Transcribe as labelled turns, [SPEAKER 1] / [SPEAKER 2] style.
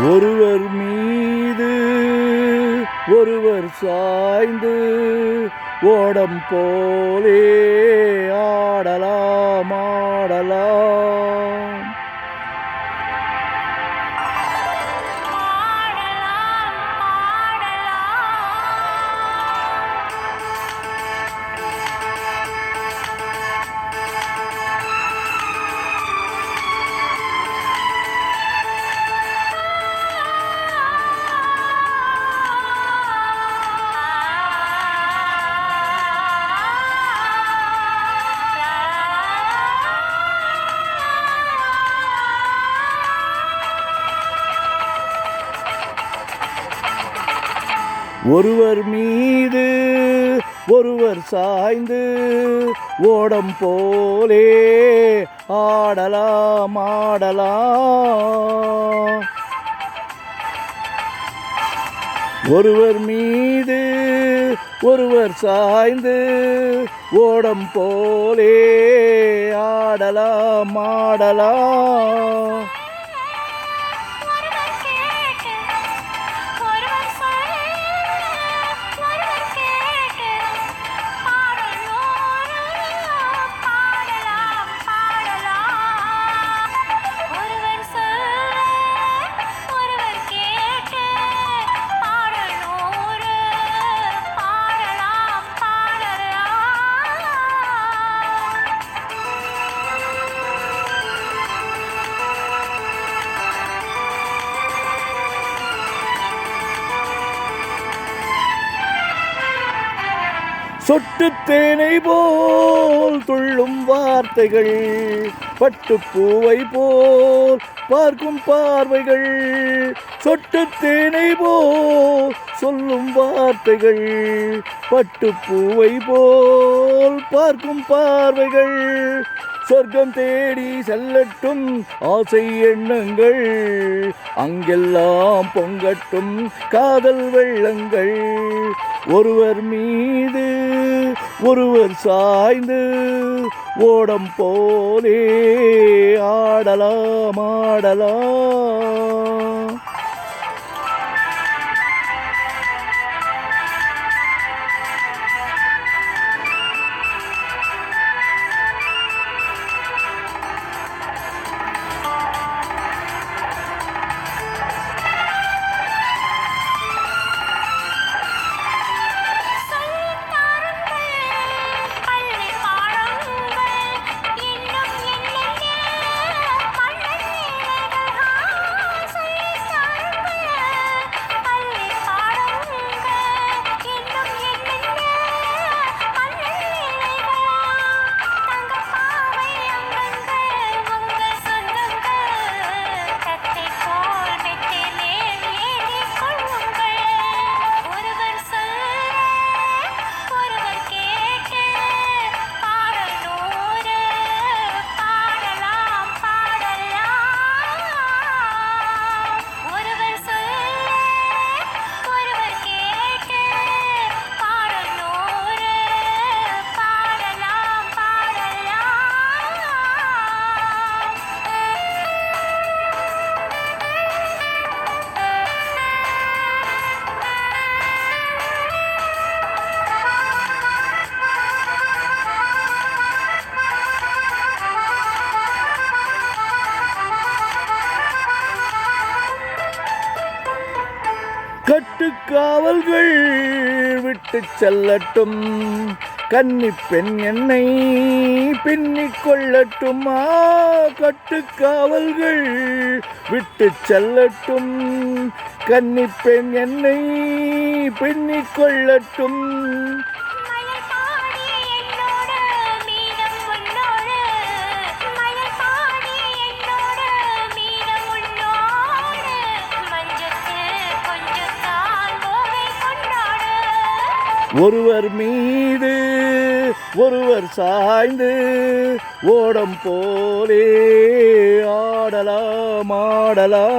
[SPEAKER 1] ஒருவர் மீது ஒருவர் சாய்ந்து ஓடம் போலே ஆடலாம் ஆடலாம். ஒருவர் மீது ஒருவர் சாய்ந்து ஓடம் போலே ஆடலாம் ஆடலாம். ஒருவர் மீது ஒருவர் சாய்ந்து ஓடம் போலே ஆடலாம் ஆடலாம். சொட்டு தேனை போல் துள்ளும் வார்த்தைகள், பட்டுப்பூவை போல் பார்க்கும் பார்வைகள். சொட்டு தேனை போல் சொல்லும் வார்த்தைகள், பட்டுப்பூவை போல் பார்க்கும் பார்வைகள். சொர்க்கம் தேடி செல்லட்டும் ஆசை எண்ணங்கள், அங்கெல்லாம் பொங்கட்டும் காதல் வெள்ளங்கள். ஒருவர் மீது ஒருவர் சாய்ந்து ஓடம் போலே ஆடலாம் ஆடலாம். கட்டுக்காவல்கள் விட்டு செல்லட்டும், கன்னி பெண் என்னை பின்னிக் கொள்ளட்டும். கட்டுக்காவல்கள் விட்டு செல்லட்டும், கன்னி பெண் என்னை பின்னிக் கொள்ளட்டும். ஒருவர் மீது ஒருவர் சாய்ந்து ஓடம் போலே ஆடலாம் ஆடலாம்.